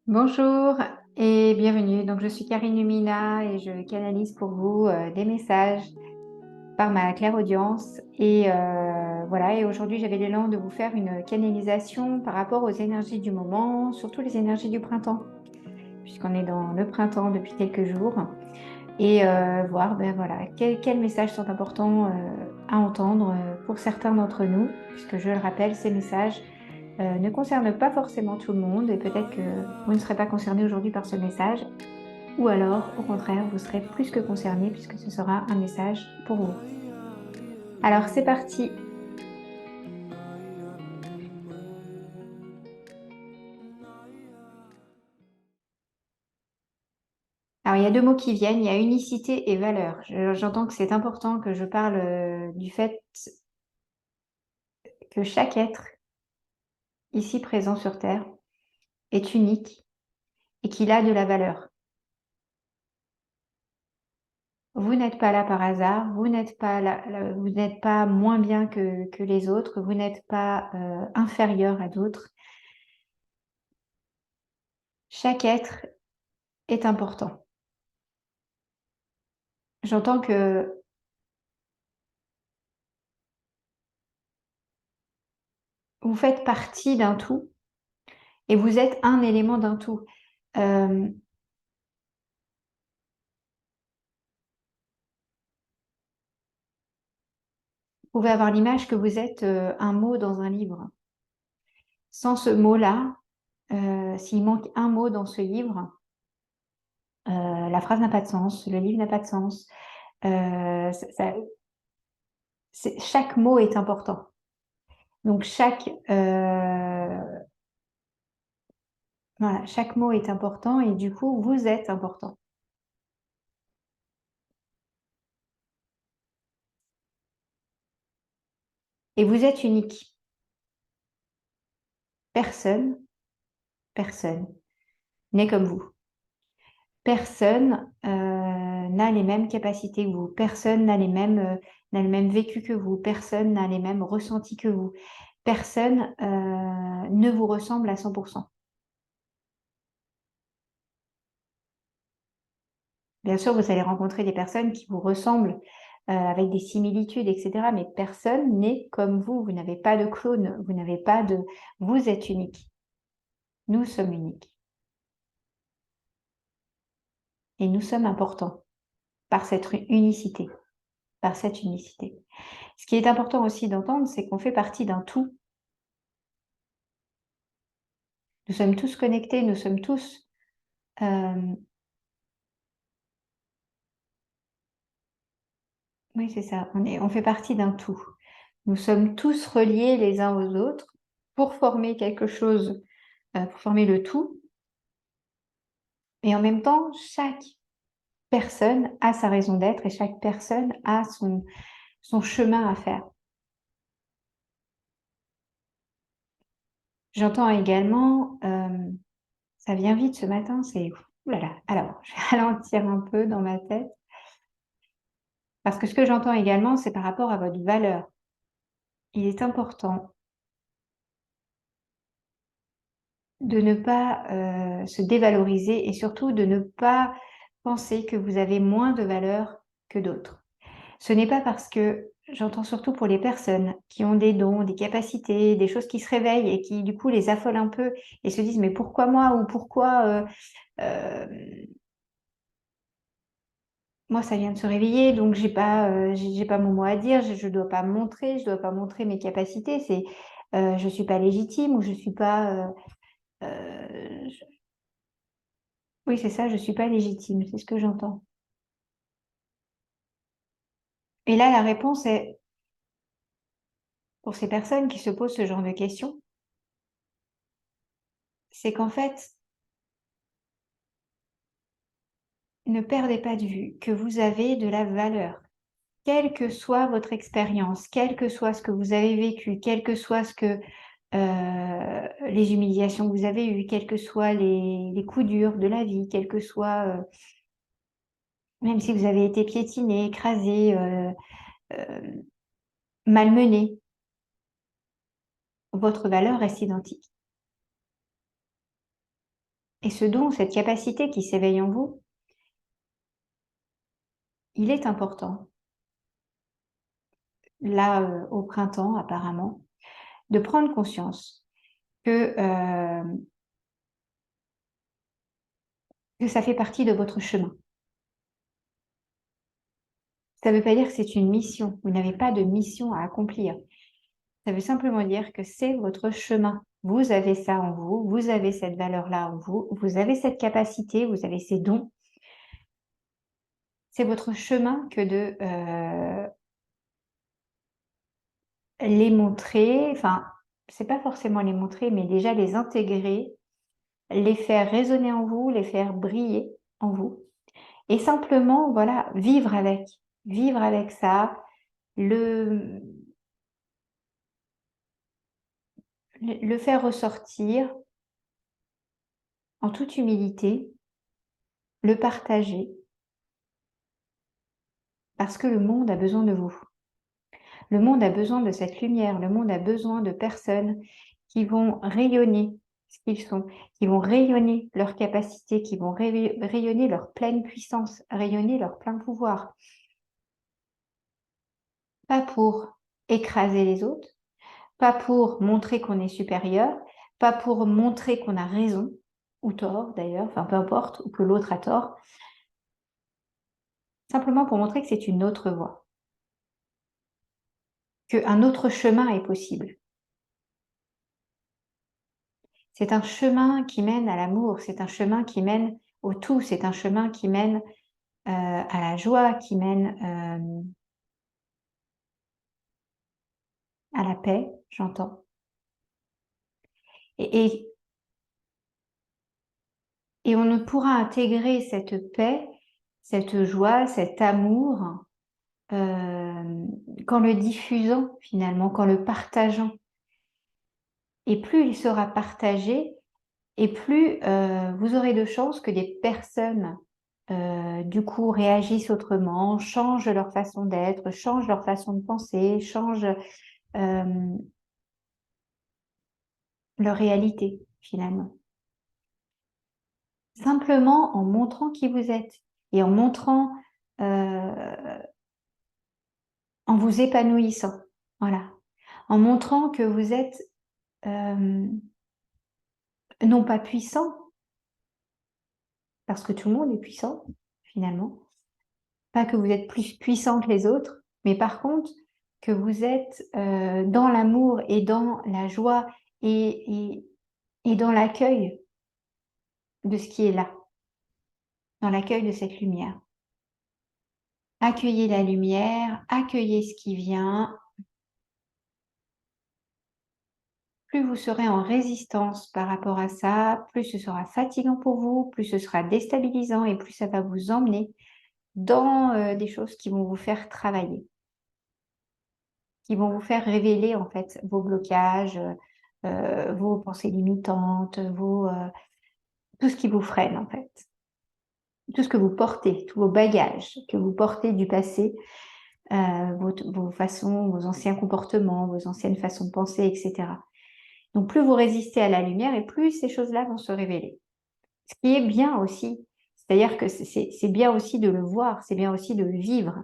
Bonjour et bienvenue. Donc, je suis Karine Lumina et je canalise pour vous des messages par ma clairaudience. Et voilà, et aujourd'hui, j'avais l'élan de vous faire une canalisation par rapport aux énergies du moment, surtout les énergies du printemps, puisqu'on est dans le printemps depuis quelques jours. Et voir, ben voilà, quels messages sont importants à entendre pour certains d'entre nous, puisque je le rappelle, ces messages ne concerne pas forcément tout le monde et peut-être que vous ne serez pas concerné aujourd'hui par ce message ou alors au contraire vous serez plus que concerné puisque ce sera un message pour vous. Alors c'est parti. Alors il y a deux mots qui viennent, il y a unicité et valeur. J'entends que c'est important que je parle du fait que chaque être ici présent sur Terre est unique et qu'il a de la valeur. Vous n'êtes pas là par hasard, vous n'êtes pas là, vous n'êtes pas moins bien que les autres, vous n'êtes pas inférieur à d'autres. Chaque être est important. J'entends que vous faites partie d'un tout et vous êtes un élément d'un tout. Vous pouvez avoir l'image que vous êtes un mot dans un livre. Sans ce mot-là, s'il manque un mot dans ce livre, la phrase n'a pas de sens, le livre n'a pas de sens. Chaque mot est important. Donc voilà, chaque mot est important et du coup, vous êtes important. Et vous êtes unique. Personne, personne n'est comme vous. Personne n'a les mêmes capacités que vous. Personne n'a le même vécu que vous. Personne n'a les mêmes ressentis que vous. Personne ne vous ressemble à 100%. Bien sûr, vous allez rencontrer des personnes qui vous ressemblent avec des similitudes, etc. Mais personne n'est comme vous. Vous n'avez pas de clone. Vous n'avez pas de... Vous êtes unique. Nous sommes uniques. Et nous sommes importants par cette unicité. Par cette unicité. Ce qui est important aussi d'entendre, c'est qu'on fait partie d'un tout. Nous sommes tous connectés, nous sommes tous... oui, c'est ça. On fait partie d'un tout. Nous sommes tous reliés les uns aux autres pour former quelque chose, pour former le tout. Et en même temps, chaque personne a sa raison d'être et chaque personne a son chemin à faire. J'entends également, ça vient vite ce matin, c'est... Ouh là là. Alors, je vais ralentir un peu dans ma tête. Parce que ce que j'entends également, c'est par rapport à votre valeur. Il est important de ne pas se dévaloriser et surtout de ne pas penser que vous avez moins de valeur que d'autres. Ce n'est pas parce que, j'entends surtout pour les personnes qui ont des dons, des capacités, des choses qui se réveillent et qui du coup les affolent un peu et se disent mais pourquoi moi ou pourquoi euh, moi ça vient de se réveiller donc j'ai pas mon mot à dire, je dois pas me montrer, je dois pas montrer mes capacités, c'est je suis pas légitime ou je suis pas je- oui c'est ça, je suis pas légitime, c'est ce que j'entends. Et là la réponse est pour ces personnes qui se posent ce genre de questions, c'est qu'en fait ne perdez pas de vue que vous avez de la valeur. Quelle que soit votre expérience, quel que soit ce que vous avez vécu, quel que soit les humiliations que vous avez eues, quels que soient les coups durs de la vie, quel que soit, même si vous avez été piétiné, écrasé, euh, malmené, votre valeur reste identique. Et ce don, cette capacité qui s'éveille en vous, il est important, là, au printemps apparemment, de prendre conscience que ça fait partie de votre chemin. Ça ne veut pas dire que c'est une mission. Vous n'avez pas de mission à accomplir. Ça veut simplement dire que c'est votre chemin. Vous avez ça en vous, vous avez cette valeur-là en vous, vous avez cette capacité, vous avez ces dons. C'est votre chemin que de les montrer, enfin, c'est pas forcément les montrer, mais déjà les intégrer, les faire résonner en vous, les faire briller en vous. Et simplement, voilà, vivre avec ça, le faire ressortir en toute humilité, le partager, parce que le monde a besoin de vous. Le monde a besoin de cette lumière, le monde a besoin de personnes qui vont rayonner ce qu'ils sont, qui vont rayonner leur capacité, qui vont rayonner leur pleine puissance, rayonner leur plein pouvoir. Pas pour écraser les autres, pas pour montrer qu'on est supérieur, pas pour montrer qu'on a raison, ou tort d'ailleurs, enfin peu importe, ou que l'autre a tort, simplement pour montrer que c'est une autre voie, qu'un autre chemin est possible. C'est un chemin qui mène à l'amour, c'est un chemin qui mène au tout, c'est un chemin qui mène à la joie, qui mène à la paix, j'entends. Et on ne pourra intégrer cette paix, cette joie, cet amour qu'en le diffusant finalement, qu'en le partageant. Et plus il sera partagé, et plus vous aurez de chances que des personnes du coup réagissent autrement, changent leur façon d'être, changent leur façon de penser, changent leur réalité finalement. Simplement en montrant qui vous êtes et en montrant, en vous épanouissant, voilà. En montrant que vous êtes non pas puissant, parce que tout le monde est puissant finalement, pas que vous êtes plus puissant que les autres, mais par contre que vous êtes dans l'amour et dans la joie et dans l'accueil de ce qui est là, dans l'accueil de cette lumière. Accueillez la lumière, accueillez ce qui vient. Plus vous serez en résistance par rapport à ça, plus ce sera fatigant pour vous, plus ce sera déstabilisant et plus ça va vous emmener dans des choses qui vont vous faire travailler, qui vont vous faire révéler en fait vos blocages, vos pensées limitantes, tout ce qui vous freine en fait. Tout ce que vous portez, tous vos bagages que vous portez du passé, vos façons, vos anciens comportements, vos anciennes façons de penser, etc. Donc plus vous résistez à la lumière et plus ces choses-là vont se révéler. Ce qui est bien aussi, c'est-à-dire que c'est bien aussi de le voir, c'est bien aussi de le vivre.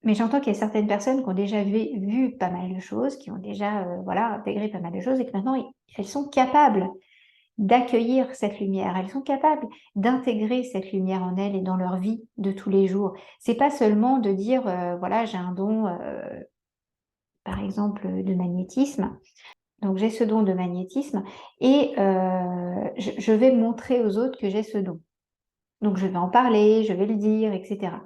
Mais j'entends qu'il y a certaines personnes qui ont déjà vu pas mal de choses, qui ont déjà voilà, intégré pas mal de choses et que maintenant elles sont capables d'accueillir cette lumière. Elles sont capables d'intégrer cette lumière en elles et dans leur vie de tous les jours. C'est pas seulement de dire voilà, j'ai un don par exemple de magnétisme. Donc j'ai ce don de magnétisme et je vais montrer aux autres que j'ai ce don. Donc je vais en parler, je vais le dire, etc.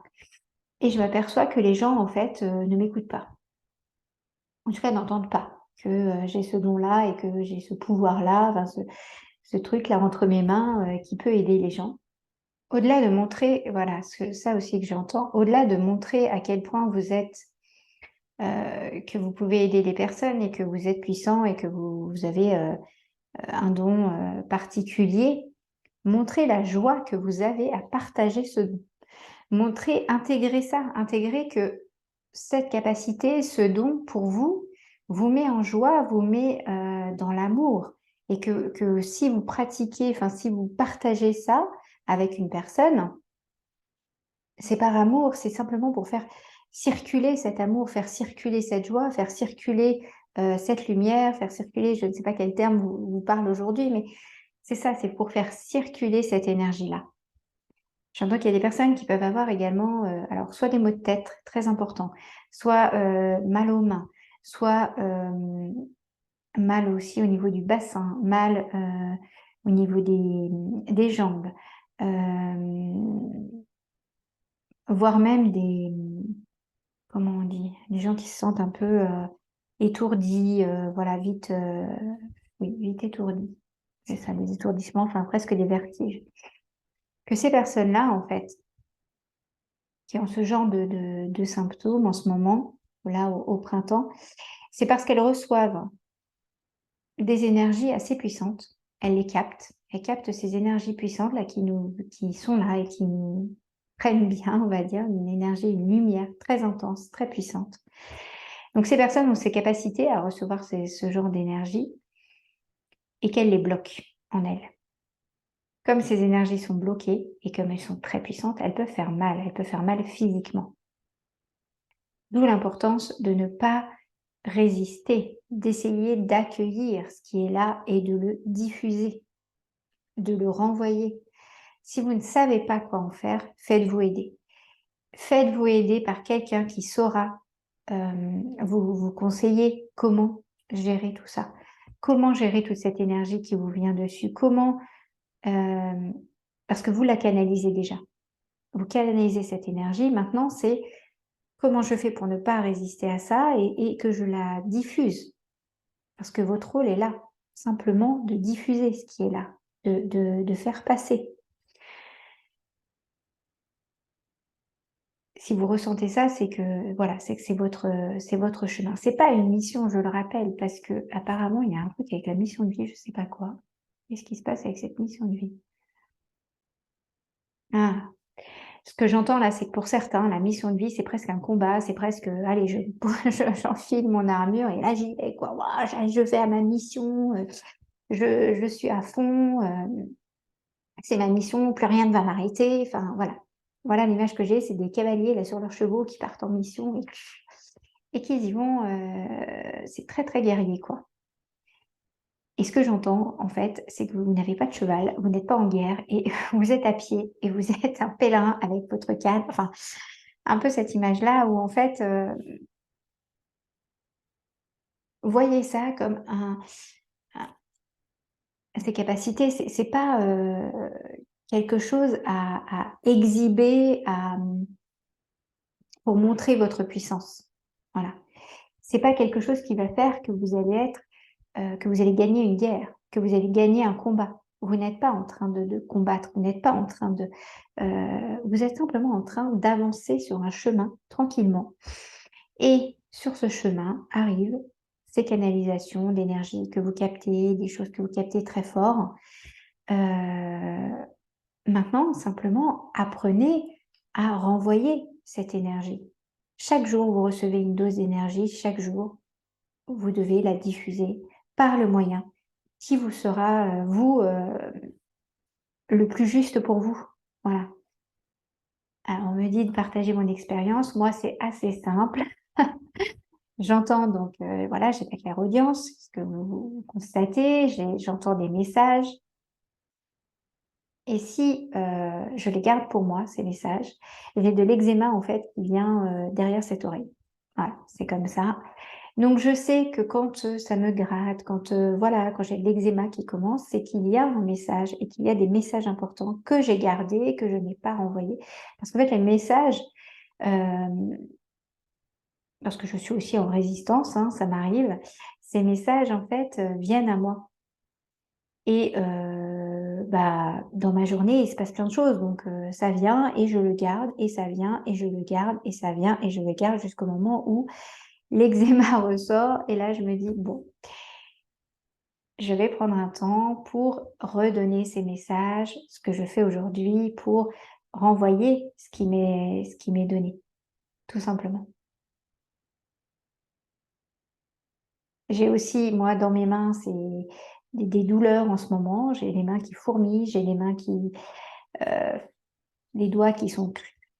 Et je m'aperçois que les gens en fait ne m'écoutent pas. En tout cas, n'entendent pas que j'ai ce don-là et que j'ai ce pouvoir-là, enfin, ce truc-là entre mes mains qui peut aider les gens. Au-delà de montrer, voilà, ça aussi que j'entends, au-delà de montrer à quel point vous êtes, que vous pouvez aider les personnes et que vous êtes puissant et que vous avez un don particulier, montrez la joie que vous avez à partager ce don. Montrez, intégrer ça, intégrer que cette capacité, ce don pour vous, vous met en joie, vous met dans l'amour. Et que si vous pratiquez, enfin si vous partagez ça avec une personne, c'est par amour, c'est simplement pour faire circuler cet amour, faire circuler cette joie, faire circuler cette lumière, faire circuler, je ne sais pas quel terme vous parle aujourd'hui, mais c'est ça, c'est pour faire circuler cette énergie-là. J'entends qu'il y a des personnes qui peuvent avoir également, alors soit des maux de tête très importants, soit mal aux mains, soit mal aussi au niveau du bassin, mal au niveau des jambes, voire même des, comment on dit, des gens qui se sentent un peu étourdis, voilà, vite, oui, vite étourdis. C'est ça, des étourdissements, enfin presque des vertiges. Que ces personnes-là, en fait, qui ont ce genre de symptômes en ce moment, là, au printemps, c'est parce qu'elles reçoivent des énergies assez puissantes. Elles les captent. Elles captent ces énergies puissantes là qui sont là et qui nous prennent bien, on va dire, une énergie, une lumière très intense, très puissante. Donc ces personnes ont ces capacités à recevoir ce genre d'énergie et qu'elles les bloquent en elles. Comme ces énergies sont bloquées et comme elles sont très puissantes, elles peuvent faire mal physiquement. D'où l'importance de ne pas résister, d'essayer d'accueillir ce qui est là et de le diffuser, de le renvoyer. Si vous ne savez pas quoi en faire, faites-vous aider. Faites-vous aider par quelqu'un qui saura vous conseiller comment gérer tout ça. Comment gérer toute cette énergie qui vous vient dessus. Comment, parce que vous la canalisez déjà. Vous canalisez cette énergie. Maintenant, c'est comment je fais pour ne pas résister à ça et que je la diffuse. Parce que votre rôle est là, simplement de diffuser ce qui est là, de faire passer. Si vous ressentez ça, c'est que voilà, c'est que c'est votre chemin. C'est pas une mission, je le rappelle, parce que apparemment il y a un truc avec la mission de vie, je sais pas quoi. Qu'est-ce qui se passe avec cette mission de vie? Ah, ce que j'entends là, c'est que pour certains, la mission de vie, c'est presque un combat, c'est presque, allez, j'enfile mon armure et là j'y vais, quoi. Ouah, je vais à ma mission, je suis à fond, c'est ma mission, plus rien ne va m'arrêter. Enfin, voilà. Voilà l'image que j'ai, c'est des cavaliers là sur leurs chevaux qui partent en mission et qui y vont. C'est très, très guerrier, quoi. Et ce que j'entends, en fait, c'est que vous n'avez pas de cheval, vous n'êtes pas en guerre et vous êtes à pied et vous êtes un pèlerin avec votre canne. Enfin, un peu cette image-là où, en fait, voyez ça comme ses capacités. C'est pas quelque chose à exhiber, pour montrer votre puissance. Voilà. C'est pas quelque chose qui va faire que vous allez être, que vous allez gagner une guerre, que vous allez gagner un combat. Vous n'êtes pas en train de combattre, vous n'êtes pas en train de, vous êtes simplement en train d'avancer sur un chemin tranquillement. Et sur ce chemin arrivent ces canalisations d'énergie que vous captez, des choses que vous captez très fort. Maintenant, simplement, apprenez à renvoyer cette énergie. Chaque jour, vous recevez une dose d'énergie. Chaque jour, vous devez la diffuser par le moyen qui vous sera, vous, le plus juste pour vous. Voilà. Alors, on me dit de partager mon expérience. Moi, c'est assez simple. J'entends donc, voilà, j'ai la clairaudience, ce que vous constatez, j'entends des messages. Et si je les garde pour moi, ces messages, j'ai de l'eczéma en fait qui vient derrière cette oreille. Voilà, c'est comme ça. Donc je sais que quand ça me gratte, quand voilà, quand j'ai de l'eczéma qui commence, c'est qu'il y a un message et qu'il y a des messages importants que j'ai gardés et que je n'ai pas renvoyés. Parce qu'en fait, les messages, euh, parce que je suis aussi en résistance, hein, ça m'arrive, ces messages en fait viennent à moi. Et bah, dans ma journée, il se passe plein de choses, donc ça vient et je le garde et ça vient et je le garde et ça vient et je le garde jusqu'au moment où l'eczéma ressort et là je me dis: «Bon, je vais prendre un temps pour redonner ces messages», ce que je fais aujourd'hui pour renvoyer ce qui m'est donné, tout simplement. J'ai aussi, moi, dans mes mains, c'est des douleurs en ce moment. J'ai les mains qui fourmillent, j'ai les mains qui, les doigts qui sont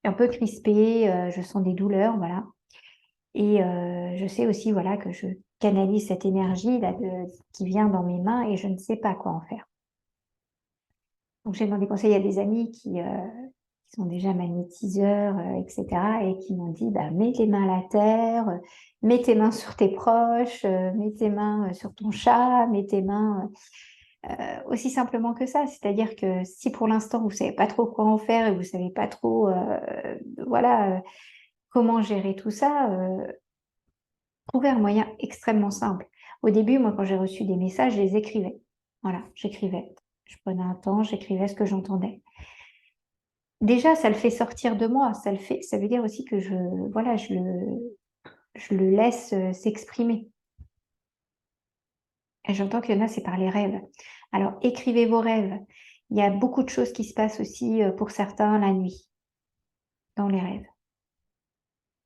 un peu crispés, je sens des douleurs, voilà. Et je sais aussi, voilà, que je canalise cette énergie là qui vient dans mes mains et je ne sais pas quoi en faire. Donc j'ai demandé conseil à des amis qui sont déjà magnétiseurs, et cetera et qui m'ont dit: «Bah, mets les mains à la terre, mets tes mains sur tes proches, mets tes mains, sur ton chat, mets tes mains», aussi simplement que ça. C'est-à-dire que si pour l'instant vous savez pas trop quoi en faire et vous savez pas trop, voilà, comment gérer tout ça, trouvez un moyen extrêmement simple. Au début, moi, quand j'ai reçu des messages, je les écrivais. Voilà, j'écrivais. Je prenais un temps, j'écrivais ce que j'entendais. Déjà, ça le fait sortir de moi, ça veut dire aussi que voilà, je le laisse, s'exprimer et j'entends qu'il y en a, c'est par les rêves. Alors écrivez vos rêves. Il y a beaucoup de choses qui se passent aussi, pour certains la nuit, dans les rêves.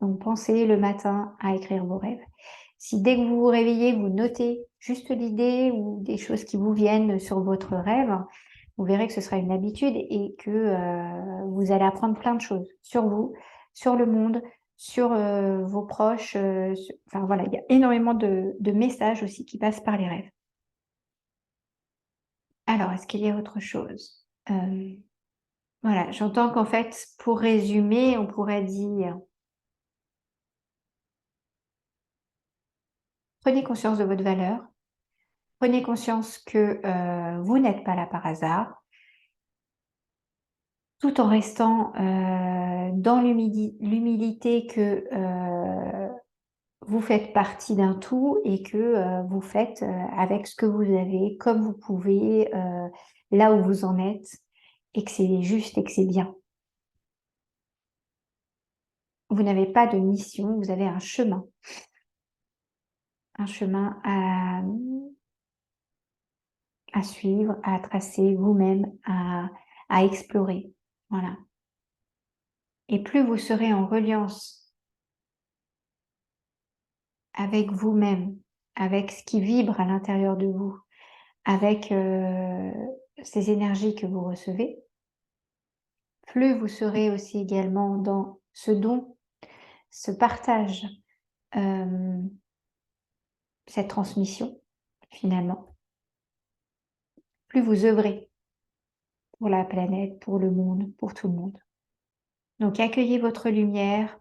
Donc pensez le matin à écrire vos rêves. Si dès que vous vous réveillez, vous notez juste l'idée ou des choses qui vous viennent sur votre rêve, vous verrez que ce sera une habitude et que, vous allez apprendre plein de choses sur vous, sur le monde, sur, vos proches, enfin voilà, il y a énormément de messages aussi qui passent par les rêves. Alors, est-ce qu'il y a autre chose? Voilà, j'entends qu'en fait, pour résumer, on pourrait dire: «Prenez conscience de votre valeur, prenez conscience que, vous n'êtes pas là par hasard, tout en restant, dans l'humilité que, vous faites partie d'un tout et que, vous faites, avec ce que vous avez, comme vous pouvez, là où vous en êtes et que c'est juste et que c'est bien. Vous n'avez pas de mission, vous avez un chemin à suivre, à tracer vous-même, à explorer. Voilà et plus vous serez en reliance avec vous-même, avec ce qui vibre à l'intérieur de vous, avec, ces énergies que vous recevez, plus vous serez aussi également dans ce don, ce partage, hem, cette transmission finalement. Plus vous œuvrez pour la planète, pour le monde, pour tout le monde. Donc accueillez votre lumière,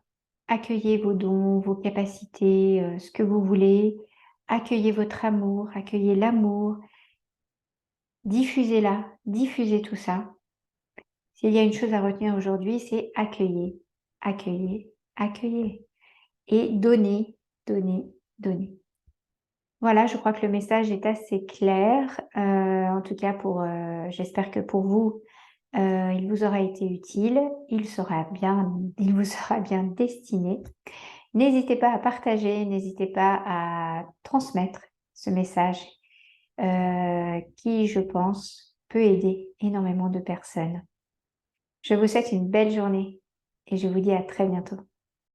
accueillez vos dons, vos capacités, ce que vous voulez. Accueillez votre amour, accueillez l'amour, diffusez-la, diffusez tout ça. S'il y a une chose à retenir aujourd'hui, c'est accueillez, accueillez, accueillez et donnez, donnez, donnez. Voilà, je crois que le message est assez clair, en tout cas j'espère que pour vous, il vous aura été utile, il vous sera bien destiné. N'hésitez pas à partager, n'hésitez pas à transmettre ce message, qui, je pense, peut aider énormément de personnes. Je vous souhaite une belle journée et je vous dis à très bientôt.